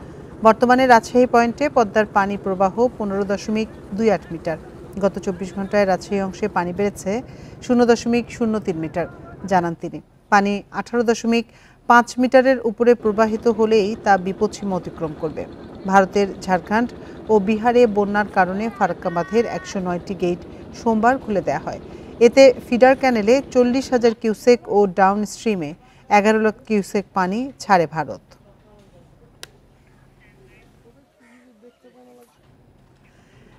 বর্তমানে রাজশাহী পয়েন্টে পদ্মার পানি প্রবাহ ১৫.28 মিটার। গত ২৪ ঘন্টায় রাজশাহী অংশে পানি বেড়েছে ০.০৩ মিটার জানান তিনি। পানি ১৮.৫ মিটারের উপরে প্রবাহিত হলেই তা বিপদসীমা অতিক্রম করবে। ভারতের ঝাড়খণ্ড ও বিহারে বন্যার কারণে ফারাক্কা বাঁধের ১০৯টি গেট সোমবার খুলে দেওয়া হয়। এতে ফিডার ক্যানেলে ৪০,০০০ কিউসেক ও ডাউন স্ট্রিমে ১১ লাখ কিউসেক পানি ছাড়ে ভারত।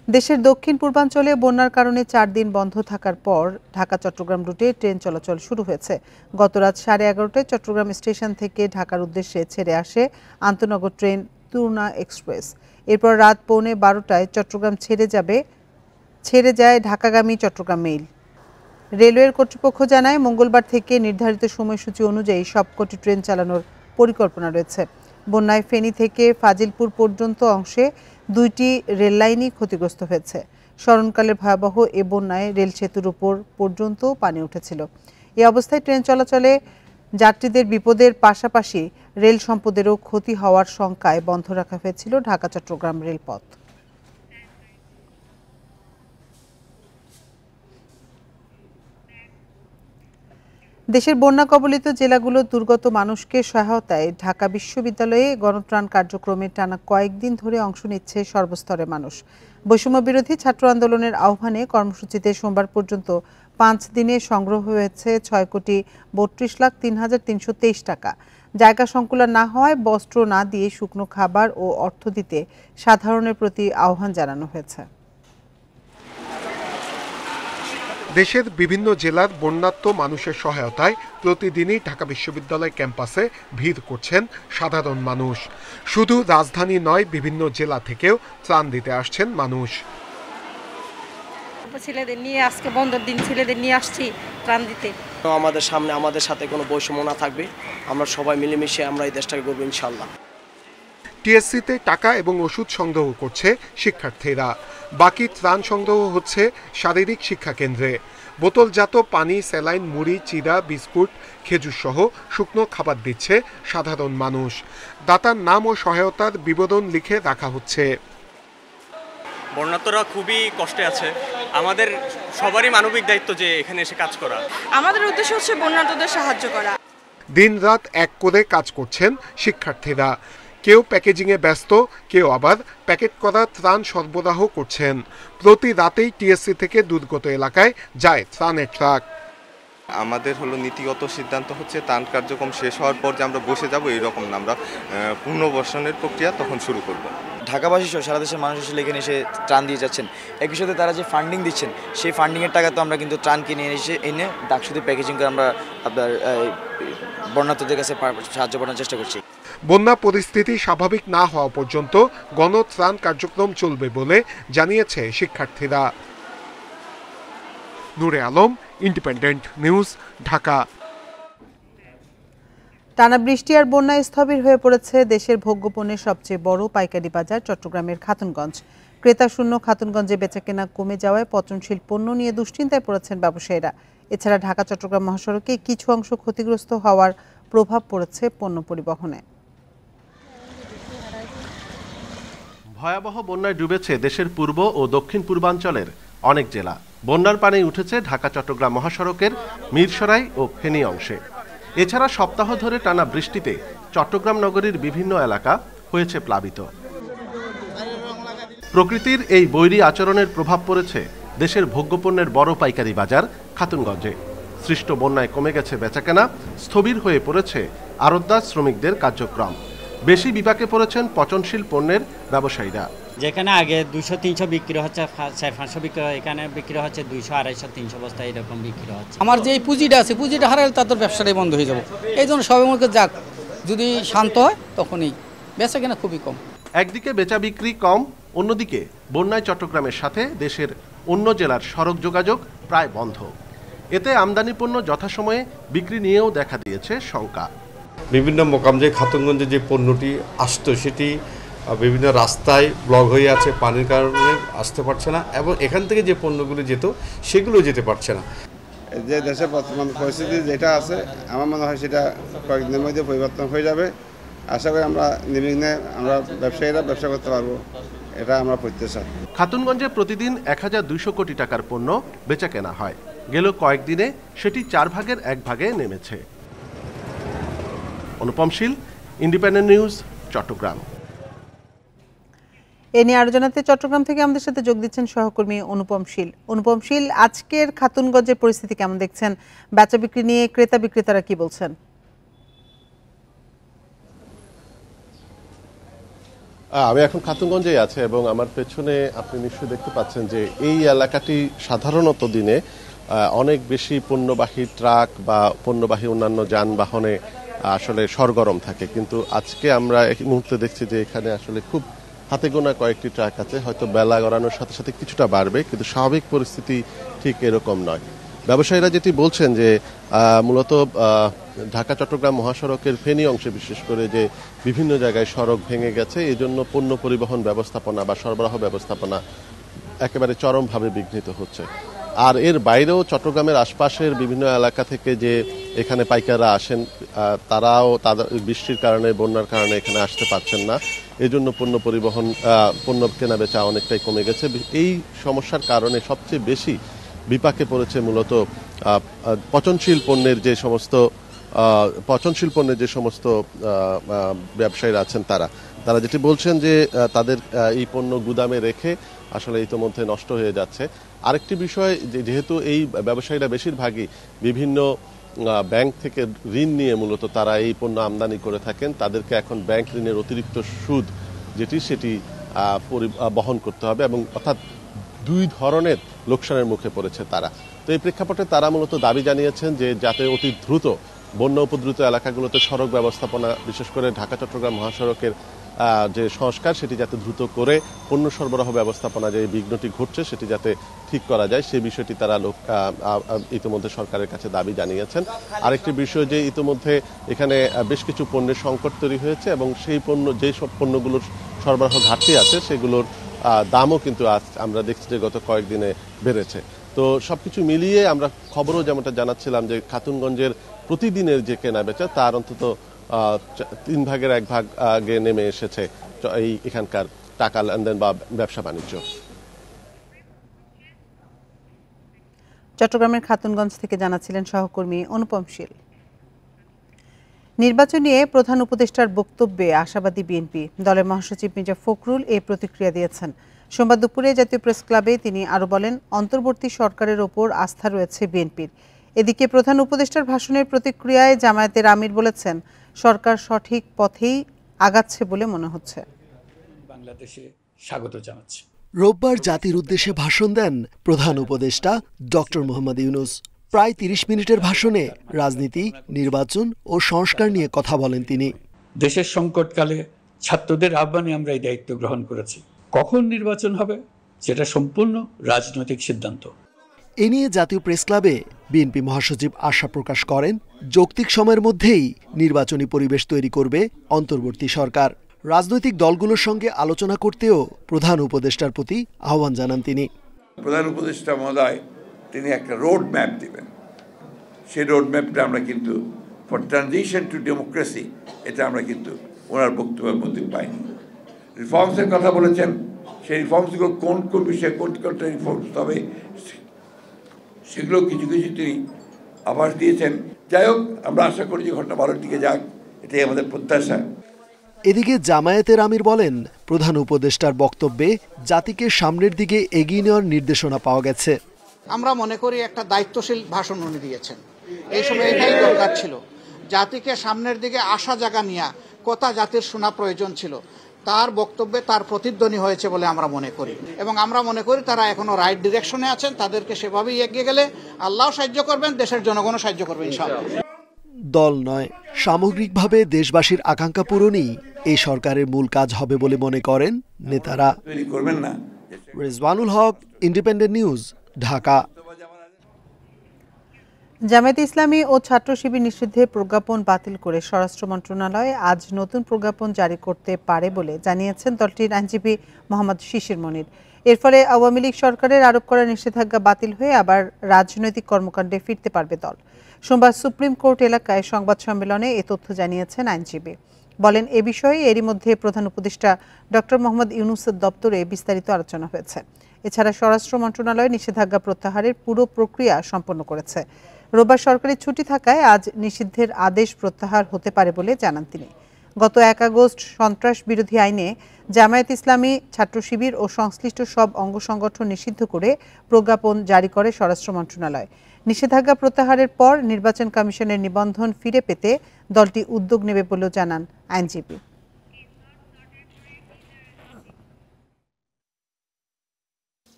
দেশের দক্ষিণ পূর্বাঞ্চলে বন্যার কারণে ৪ দিন বন্ধ থাকার পর ঢাকা চট্টগ্রাম রুটে ট্রেন চলাচল শুরু হয়েছে। গত রাত 11:30টায় চট্টগ্রাম স্টেশন থেকে ঢাকার উদ্দেশ্যে ছেড়ে আসে আন্তনগর ট্রেন তুর্না এক্সপ্রেস। এরপর রাত 11:15টায় চট্টগ্রাম ছেড়ে যায় ঢাকাগামী চট্টগ্রাম মেইল। রেলওয়ের কর্তৃপক্ষ জানায়, মঙ্গলবার থেকে নির্ধারিত সময়সূচি অনুযায়ী সবকটি ট্রেন চালানোর পরিকল্পনা রয়েছে। বন্যায় ফেনী থেকে ফাজিলপুর পর্যন্ত অংশে ২টি রেল লাইনই ক্ষতিগ্রস্ত হয়েছে। স্মরণকালের ভয়াবহ এ বন্যায় রেল সেতুর উপর পর্যন্ত পানি উঠেছিল। এ অবস্থায় ট্রেন চলাচলে যাত্রীদের বিপদের পাশাপাশি রেল সম্পদেরও ক্ষতি হওয়ার শঙ্কায় বন্ধ রাখা হয়েছিল ঢাকা চট্টগ্রাম রেলপথ। দেশের বন্যা কবলিত জেলাগুলোর দুর্গত মানুষকে সহায়তায় ঢাকা বিশ্ববিদ্যালয়ে গণত্রাণ কার্যক্রমে টানা কয়েকদিন ধরে অংশ নিচ্ছে সর্বস্তরের মানুষ। বৈষম্য বিরোধী ছাত্র আন্দোলনের আহ্বানে কর্মসূচিতে সোমবার পর্যন্ত 5 দিনে সংগ্রহ হয়েছে ৬,৩২,৩,৩২৩ টাকা। জায়গা সংকুলান না হওয়ায় বস্ত্র না দিয়ে শুকনো খাবার ও অর্থ দিতে সাধারণের প্রতি আহ্বান জানানো হয়েছে। দেশের বিভিন্ন জেলার বন্যার্ত মানুষের সহায়তায় প্রতিদিনই ঢাকা বিশ্ববিদ্যালয় ক্যাম্পাসে ভিড় করছেন সাধারণ মানুষ। শুধু রাজধানী নয়, বিভিন্ন জেলা থেকেও ত্রাণ দিতে আসছেন মানুষ। ছেলেদের নিয়ে আজকে বন্ধের দিন ছেলেদের নিয়ে আসছি ত্রাণ দিতে। আমাদের সামনে আমাদের সাথে কোনো বৈষম্য না থাকবে, আমরা সবাই মিলেমিশে আমরা এই দেশটাকে গড়ব ইনশাআল্লাহ। টিএসসিতে টাকা এবং ওষুধ সংগ্রহ করছে শিক্ষার্থীরা। বাকি ত্রাণ সংগ্রহ হচ্ছে শারীরিক শিক্ষা কেন্দ্রে। বোতলজাত পানি, স্যালাইন, মুড়ি, চিড়া, বিস্কুট, খেজুর সহ শুকনো খাবার দিচ্ছে সাধারণ মানুষ। দাতার নাম ও সহায়তার বিবরণ লিখে রাখা হচ্ছে। বন্যার্তরা খুবই কষ্টে আছে, আমাদের সবারই মানবিক দায়িত্ব যে এখানে এসে কাজ করা। আমাদের উদ্দেশ্য হচ্ছে বন্যার্তদের সাহায্য করা। দিনরাত এক করে কাজ করছেন শিক্ষার্থীরা। কেউ প্যাকেজিংয়ে ব্যস্ত, কেউ আবার প্যাকেট করা ত্রাণ সরবরাহ করছেন। প্রতি রাতেই টিএসসি থেকে দুর্গত এলাকায় যায় ত্রাণের ট্রাক। আমাদের নীতিগত সিদ্ধান্ত হচ্ছে ত্রাণ কার্যক্রম শেষ হওয়ার পর যে আমরা বসে যাব এইরকম না, আমরা পুনর্বাসনের প্রক্রিয়া তখন শুরু করব। ঢাকাবাসী সহ সারা দেশের মানুষ আসলে এখানে এসে ত্রাণ দিয়ে যাচ্ছেন। একই সাথে তারা যে ফান্ডিং দিচ্ছেন সেই ফান্ডিংয়ের টাকা তো আমরা কিন্তু ত্রাণ কিনে এনে ডাকসুতে প্যাকেজিং করে আমরা আপনার বন্যার্তদের কাছে সাহায্য করার চেষ্টা করছি। বন্যা পরিস্থিতি স্বাভাবিক না হওয়া পর্যন্ত গণত্রাণ কার্যক্রম চলবে বলে জানিয়েছে শিক্ষার্থীরা। নূরে আলম, ইন্ডিপেন্ডেন্ট নিউজ, ঢাকা। টানা বৃষ্টি আর বন্যায় স্থবির হয়ে পড়েছে দেশের ভোগ্যপণ্যের সবচেয়ে বড় পাইকারি বাজার চট্টগ্রামের খাতুনগঞ্জ। ক্রেতা শূন্য খাতুনগঞ্জে বেচাকেনা কমে যাওয়ায় পচনশীল পণ্য নিয়ে দুশ্চিন্তায় পড়েছেন ব্যবসায়ীরা। এছাড়া ঢাকা চট্টগ্রাম মহাসড়কে কিছু অংশ ক্ষতিগ্রস্ত হওয়ার প্রভাব পড়েছে পণ্য পরিবহনে। ভয়াবহ বন্যায় ডুবেছে দেশের পূর্ব ও দক্ষিণ পূর্বাঞ্চলের অনেক জেলা। বন্যার পানি উঠেছে ঢাকা চট্টগ্রাম মহাসড়কের মিরসরাই ও ফেনী অংশে। এছাড়া সপ্তাহ ধরে টানা বৃষ্টিতে চট্টগ্রাম নগরীর বিভিন্ন এলাকা হয়েছে প্লাবিত। প্রকৃতির এই বৈরী আচরণের প্রভাব পড়েছে দেশের ভোগ্যপণ্যের বড় পাইকারি বাজার খাতুনগঞ্জে। সৃষ্ট বন্যায় কমে গেছে বেচাকেনা, স্থবির হয়ে পড়েছে আড়তদার শ্রমিকদের কার্যক্রম। বেশি বিপাকে পড়েছেন পচনশীল পণ্যের ব্যবসায়ীরা। যেখানে আগে 200-300 বিক্রি হচ্ছে, 400-500 বিক্রি, এখানে বিক্রি হচ্ছে 200-250-300 বস্তা এরকম বিক্রি হচ্ছে। আমার যে পুঁজিটা আছে, পুঁজিটা হারালে তাদের ব্যবসাটাই বন্ধ হয়ে যাবে। এই জন্য সবাই মনে যাক, যদি শান্ত হয় তখনই বেচা কেনা খুবই কম। একদিকে বেচা বিক্রি কম, অন্যদিকে বন্যায় চট্টগ্রামের সাথে দেশের অন্য জেলার সড়ক যোগাযোগ প্রায় বন্ধ। এতে আমদানি পণ্য যথাসময়ে বিক্রি নিয়েও দেখা দিয়েছে শঙ্কা। বিভিন্ন মোকাম যে খাতুনগঞ্জে যে পণ্যটি আসতো সেটি বিভিন্ন রাস্তায় ব্লক হয়ে আছে, পানির কারণে আসতে পারছে না, এবং এখান থেকে যে পণ্যগুলো যেত সেগুলো যেতে পারছে না। যে দেশের বর্তমান পরিস্থিতি যেটা আছে, আমার মনে হয় সেটা কয়েকদিনের মধ্যে পরিবর্তন হয়ে যাবে। আশা করি আমরা নির্বিঘ্নে আমরা ব্যবসায়ীরা ব্যবসা করতে পারবো, এটা আমরা প্রত্যাশা। খাতুনগঞ্জে প্রতিদিন 1200 কোটি টাকার পণ্য বেচা কেনা হয়। গেল কয়েকদিনে সেটি 4 ভাগের 1 ভাগে নেমেছে। অনুপম শীল, ইন্ডিপেন্ডেন্ট নিউজ, চট্টগ্রাম। এ নিয়ে আরো জানাতে চট্টগ্রাম থেকে আমাদের সাথে যোগ দিচ্ছেন সহকর্মী অনুপম শীল। অনুপম শীল, আজকের খাতুনগঞ্জের পরিস্থিতি কেমন দেখছেন? বেচা বিক্রি নিয়ে ক্রেতা বিক্রেতারা কি বলছেন? আমি এখন খাতুনগঞ্জেই আছি এবং আমার পেছনে আপনি নিশ্চয়ই দেখতে পাচ্ছেন যে এই এলাকাটি সাধারণত দিনে অনেক বেশি পণ্যবাহী ট্রাক বা পণ্যবাহী অন্যান্য যানবাহনে আসলে সরগরম থাকে, কিন্তু আজকে আমরা এই মুহূর্তে দেখছি যে এখানে আসলে খুব হাতে গোনা কয়েকটি ট্রাক আছে। হয়তো বেলা গড়ানোর সাথে সাথে কিছুটা বাড়বে, কিন্তু স্বাভাবিক পরিস্থিতি ঠিক এরকম নয়। ব্যবসায়ীরা যেটি বলছেন যে মূলত ঢাকা চট্টগ্রাম মহাসড়কের ফেনী অংশে বিশেষ করে যে বিভিন্ন জায়গায় সড়ক ভেঙে গেছে, এই জন্য পণ্য পরিবহন ব্যবস্থাপনা বা সরবরাহ ব্যবস্থাপনা একেবারে চরমভাবে বিঘ্নিত হচ্ছে। আর এর বাইরেও চট্টগ্রামের আশপাশের বিভিন্ন এলাকা থেকে যে এখানে পাইকাররা আসেন, তারাও তাদের বৃষ্টির কারণে, বন্যার কারণে এখানে আসতে পারছেন না। এই জন্য পণ্য পরিবহন, পণ্য কেনা বেচা অনেকটাই কমে গেছে। এই সমস্যার কারণে সবচেয়ে বেশি বিপাকে পড়েছে মূলত পচনশীল পণ্যের যে সমস্ত ব্যবসায়ীরা আছেন তারা যেটি বলছেন যে তাদের এই পণ্য গুদামে রেখে আসলে ইতোমধ্যে নষ্ট হয়ে যাচ্ছে। আরেকটি বিষয়, যেহেতু এই ব্যবসায়ীরা বেশিরভাগই বিভিন্ন ব্যাংক থেকে ঋণ নিয়ে মূলত তারা এই পণ্য আমদানি করে থাকেন, তাদেরকে এখন ব্যাংক ঋণের অতিরিক্ত সুদ সেটি বহন করতে হবে, এবং অর্থাৎ 2 ধরনের লোকসানের মুখে পড়েছে তারা। তো এই প্রেক্ষাপটে তারা মূলত দাবি জানিয়েছেন যে যাতে অতি দ্রুত বন্যা উপদ্রুত এলাকাগুলোতে সড়ক ব্যবস্থাপনা, বিশেষ করে ঢাকা চট্টগ্রাম মহাসড়কের যে সংস্কার, সেটি যাতে দ্রুত করে পণ্য সরবরাহ ব্যবস্থাপনা যে বিঘ্নটি ঘটছে সেটি যাতে ঠিক করা যায়, সেই বিষয়টি তারা ইতিমধ্যে সরকারের কাছে দাবি জানিয়েছেন। আরেকটি বিষয় যে ইতিমধ্যে এখানে বেশ কিছু পণ্যের সংকট তৈরি হয়েছে, এবং সেই পণ্য, যেসব পণ্যগুলোর সরবরাহ ঘাটতি আছে সেগুলোর দামও কিন্তু আজ আমরা দেখছি যে গত কয়েকদিনে বেড়েছে। তো সবকিছু মিলিয়ে আমরা খবরও যেমনটা জানাচ্ছিলাম যে খাতুনগঞ্জের প্রতিদিনের যে কেনা বেচা তার অন্তত 3 ভাগের 1 ভাগ আগে নেমে এসেছে এখানকার টাকা লেনদেন বা ব্যবসা বাণিজ্য। চট্টগ্রামের খাতুনগঞ্জ থেকে জানাচ্ছিলেন সহকর্মী অনুপম শীল। নির্বাচন নিয়ে প্রধান উপদেষ্টার বক্তব্যে আশাবাদী বিএনপি। দলের মহাসচিব মির্জা ফখরুল এই প্রতিক্রিয়া দিয়েছেন। সোমবার দুপুরে জাতীয় প্রেস ক্লাবে তিনি আরো বলেন, অন্তর্বর্তী সরকারের ওপর আস্থা রয়েছে বিএনপির। এদিকে প্রধান উপদেষ্টার ভাষণের প্রতিক্রিয়ায় জামায়াতের আমির বলেছেন, সরকার সঠিক পথেই আগাচ্ছে বলে মনে হচ্ছে। বাংলাদেশে স্বাগত জানাচ্ছি। রোববার জাতির উদ্দেশ্যে ভাষণ দেন প্রধান উপদেষ্টা ডক্টর মোহাম্মদ ইউনূস। প্রায় 30 মিনিটের ভাষণে রাজনীতি, নির্বাচন ও সংস্কার নিয়ে কথা বলেন তিনি। দেশের সংকটকালে ছাত্রদের আহ্বানে আমরা এই দায়িত্ব গ্রহণ করেছি। কখন নির্বাচন হবে সেটা সম্পূর্ণ রাজনৈতিক সিদ্ধান্ত। এ নিয়ে জাতীয় প্রেস ক্লাবে বিএনপি মহাসচিব আশা প্রকাশ করেন, যৌক্তিক সময়ের মধ্যেই নির্বাচনী পরিবেশ তৈরি করবে অন্তর্বর্তী সরকার। রাজনৈতিক দলগুলোর সঙ্গে আলোচনা করতেও প্রধান উপদেষ্টার প্রতি আহ্বান জানান তিনি। প্রধান উপদেষ্টা মহোদয় তিনি একটা রোড ম্যাপ দিবেন। সেই রোড ম্যাপটা আমরা কিন্তু ফর ট্রানজিশন টু ডেমোক্রেসি, এটা আমরা কিন্তু ওনার বক্তব্যের মধ্যে পাইনি। রিফর্মসের কথা বলেছেন, সেই রিফর্মসগুলো কোন কোন বিষয়ে কোন কোনটা রিফর্মস, তবে সেগুলো কিছু কিছু তিনি আভাস দিয়েছেন। যাই হোক, আমরা আশা করি যে ঘটনা ভালোর দিকে যাক, এটাই আমাদের প্রত্যাশা। এদিকে জামায়াতের আমির বলেন, প্রধান উপদেষ্টার বক্তব্যে জাতিকে সামনের দিকে এগিয়ে নেওয়ার নির্দেশনা পাওয়া গেছে। আমরা মনে করি একটা দায়িত্বশীল ভাষণ উনি দিয়েছেন। এই সময় এটাই দরকার ছিল, জাতিকে সামনের দিকে আশা জাগা নিয়ে কথা জাতির শোনা প্রয়োজন ছিল। তার বক্তব্যে তার প্রতিধ্বনি হয়েছে বলে আমরা মনে করি, এবং আমরা মনে করি তারা এখনো রাইট ডিরেকশনে আছেন। তাদেরকে সেভাবেই এগিয়ে গেলে আল্লাহ সাহায্য করবেন, দেশের জনগণও সাহায্য করবে ইনশাআল্লাহ। দল নয়, সামগ্রিকভাবে দেশবাসীর আকাঙ্ক্ষা পূরণই এই সরকারের মূল কাজ হবে বলে মনে করেন নেতারা। রেজওয়ানুল হক, ইন্ডিপেন্ডেন্ট নিউজ, ঢাকা। জামায়াতে ইসলামী ও ছাত্র শিবির নিষিদ্ধে প্রজ্ঞাপন বাতিল করে স্বরাষ্ট্র মন্ত্রণালয় আজ নতুন প্রজ্ঞাপন জারি করতে পারে বলে জানিয়েছেন দলটির আইনজীবী মোহাম্মদ শিশির মনির। এর ফলে আওয়ামী লীগ সরকারের আরোপ করা নিষেধাজ্ঞা বাতিল হয়ে আবার রাজনৈতিক কর্মকাণ্ডে ফিরতে পারবে দল। সোমবার সুপ্রিম কোর্ট এলাকায় সংবাদ সম্মেলনে এ তথ্য জানিয়েছেন আইনজীবী। বলেন, এ বিষয়ে এরই মধ্যে প্রধান উপদেষ্টা ডক্টর মোহাম্মদ ইউনূসের দপ্তরে বিস্তারিত আলোচনা হয়েছে। এছাড়া স্বরাষ্ট্র মন্ত্রণালয় নিষেধাজ্ঞা প্রত্যাহারের পুরো প্রক্রিয়া সম্পন্ন করেছে। রোববার সরকারি ছুটি থাকায় আজ নিষিদ্ধের আদেশ প্রত্যাহার হতে পারে বলে জানান তিনি। গত 1 আগস্ট সন্ত্রাস বিরোধী আইনে জামায়াত ইসলামী, ছাত্র শিবির ও সংশ্লিষ্ট সব অঙ্গ সংগঠন নিষিদ্ধ করে প্রজ্ঞাপন জারি করে স্বরাষ্ট্র মন্ত্রণালয়। নিষেধাজ্ঞা প্রত্যাহারের পর নির্বাচন কমিশনের নিবন্ধন ফিরে পেতে দলটি উদ্যোগ নেবে বলেও জানান আইনজীবী।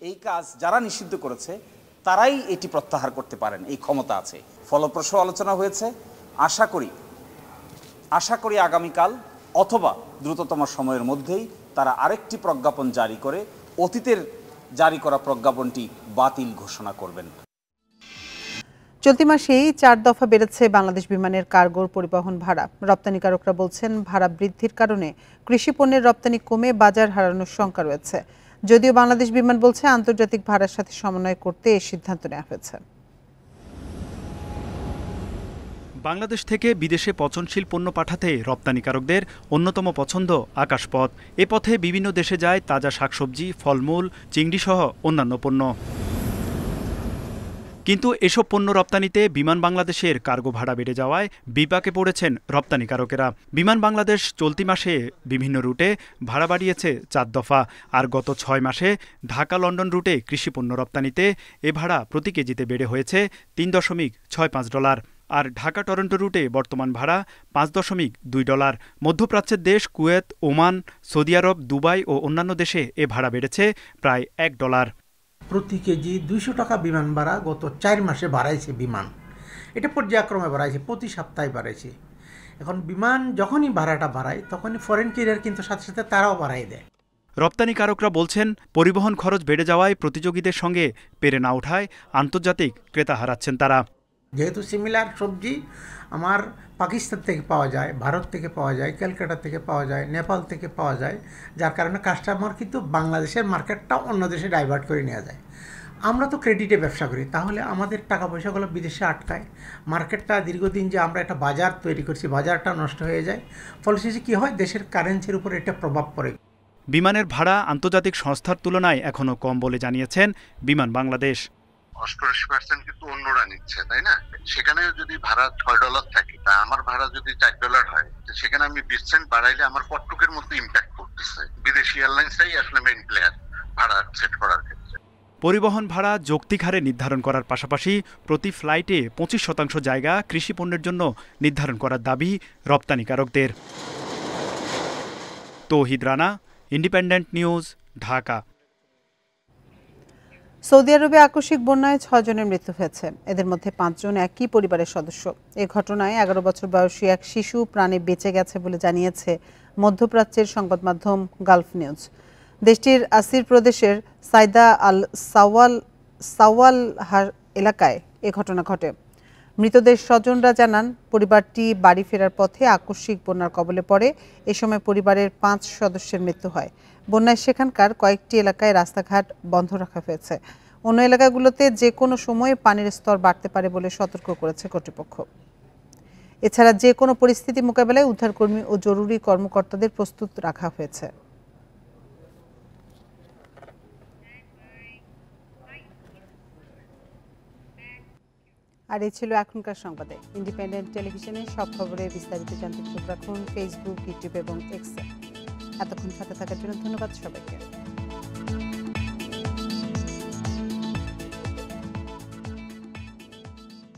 এই কাজ যারা নিষিদ্ধ করেছে তারাই এটি প্রত্যাহার করতে পারেন, এই ক্ষমতা আছে। ফলপ্রসূ আলোচনা হয়েছে। আশা করি আগামীকাল অথবা দ্রুততম সময়ের মধ্যেই তারা আরেকটি প্রজ্ঞাপন জারি করে অতীতের জারি করা প্রজ্ঞাপনটি বাতিল ঘোষণা করবেন। চলতি মাসেই 4 দফা বেড়েছে বাংলাদেশ বিমানের কার্গোর পরিবহন ভাড়া। রপ্তানিকারকরা বলছেন, ভাড়া বৃদ্ধির কারণে কৃষি পণ্যের রপ্তানি কমে বাজার হারানোর শঙ্কা রয়েছে। যদিও বাংলাদেশ বিমান বলছে, আন্তর্জাতিক ভাড়ার সাথে সমন্বয় করতে এই সিদ্ধান্ত নেওয়া হয়েছে। বাংলাদেশ থেকে বিদেশে পচনশীল পণ্য পাঠাতে রপ্তানিকারকদের অন্যতম পছন্দ আকাশপথ। এ পথে বিভিন্ন দেশে যায় তাজা শাকসবজি, ফলমূল, চিংড়িসহ অন্যান্য পণ্য। কিন্তু এসব পণ্য রপ্তানিতে বিমান বাংলাদেশের কার্গো ভাড়া বেড়ে যাওয়ায় বিপাকে পড়েছেন রপ্তানিকারকেরা। বিমান বাংলাদেশ চলতি মাসে বিভিন্ন রুটে ভাড়া বাড়িয়েছে 4 দফা। আর গত 6 মাসে ঢাকা লন্ডন রুটে কৃষিপণ্য রপ্তানিতে এ ভাড়া প্রতি কেজিতে বেড়ে হয়েছে $3.65। আর ঢাকা টরন্টো রুটে বর্তমান ভাড়া $5.2। মধ্যপ্রাচ্যের দেশ কুয়েত, ওমান, সৌদি আরব, দুবাই ও অন্যান্য দেশে এ ভাড়া বেড়েছে প্রায় $1। প্রতি কেজি 200 টাকা বিমান ভাড়া গত 4 মাসে বাড়াইছে বিমান। এটা পর্যায়ক্রমে বাড়াইছে, প্রতি সপ্তাহে বাড়াইছে। এখন বিমান যখনই ভাড়াটা বাড়ায় তখনই ফরেন ক্যারিয়ার কিন্তু সাথে সাথে তারাও বাড়াই দেয়। রপ্তানিকারকরা বলছেন, পরিবহন খরচ বেড়ে যাওয়ায় প্রতিযোগীদের সঙ্গে পেরে না ওঠায় আন্তর্জাতিক ক্রেতা হারাচ্ছেন তারা। যেহেতু সিমিলার সবজি আমার পাকিস্তান থেকে পাওয়া যায়, ভারত থেকে পাওয়া যায়, ক্যালকাটা থেকে পাওয়া যায়, নেপাল থেকে পাওয়া যায়, যার কারণে কাস্টমার কিন্তু বাংলাদেশের মার্কেটটা অন্য দেশে ডাইভার্ট করে নেওয়া যায়। আমরা তো ক্রেডিটে ব্যবসা করি, তাহলে আমাদের টাকা পয়সাগুলো বিদেশে আটকায়। মার্কেটটা দীর্ঘদিন যে আমরা একটা বাজার তৈরি করছি, বাজারটা নষ্ট হয়ে যায়। ফলশেষে কী হয়, দেশের কারেন্সির উপর এটা প্রভাব পড়ে। বিমানের ভাড়া আন্তর্জাতিক সংস্থার তুলনায় এখনও কম বলে জানিয়েছেন বিমান বাংলাদেশ। 88% কিন্তু অন্যরা নিচ্ছে, তাই না? সেখানে যদি ভাড়া $6 থাকে, তা আমার ভাড়া যদি $4 হয়, সেখানে আমি 20 সেন্ট বাড়াইলে আমার কটটুকের মধ্যে ইম্প্যাক্ট করতেছে। বিদেশি এয়ারলাইন্সটাই আসলে মেইন প্লেয়ার ভাড়া সেট করার ক্ষেত্রে। পরিবহন ভাড়া যৌক্তিক হারে নির্ধারণ করার পাশাপাশি প্রতি ফ্লাইটে 25% জায়গা কৃষি পণ্যের জন্য নির্ধারণ করার দাবি রপ্তানিকারকদের। Tauhid Rana, Independent News, Dhaka. সৌদি আরবে আকস্মিক বন্যায় 6 জনের মৃত্যু হয়েছে। এদের মধ্যে 5 জন একই পরিবারের সদস্য। এ ঘটনায় 11 বছর বয়সী এক শিশু প্রাণে বেঁচে গেছে বলে জানিয়েছে মধ্যপ্রাচ্যের সংবাদ মাধ্যম গালফ নিউজ। দেশটির আসির প্রদেশের সাইদা আল সাওয়াল এলাকায় এ ঘটনা ঘটে। মৃতদের স্বজনরা জানান, পরিবারটি বাড়ি ফেরার পথে আকস্মিক বন্যার কবলে পড়ে। এ সময় পরিবারের 5 সদস্যের মৃত্যু হয়। বন্যায় সেখানকার কয়েকটি এলাকায় রাস্তাঘাট বন্ধ রাখা হয়েছে। অন্য এলাকাগুলোতে যে কোনো সময়ে পানির স্তর বাড়তে পারে বলে সতর্ক করেছে কর্তৃপক্ষ। এছাড়া যে কোনো পরিস্থিতি মোকাবেলায় উদ্ধারকর্মী ও জরুরি কর্মকর্তাদের প্রস্তুত রাখা হয়েছে। আর এই ছিল এখনকার সংবাদে। ইন্ডিপেন্ডেন্ট টেলিভিশনের সব খবরে বিস্তারিত জানতে চোখ রাখুন ফেসবুক, ইউটিউব এবং এক্সে। এতক্ষণ সাথে থাকার জন্য ধন্যবাদ সবাইকে।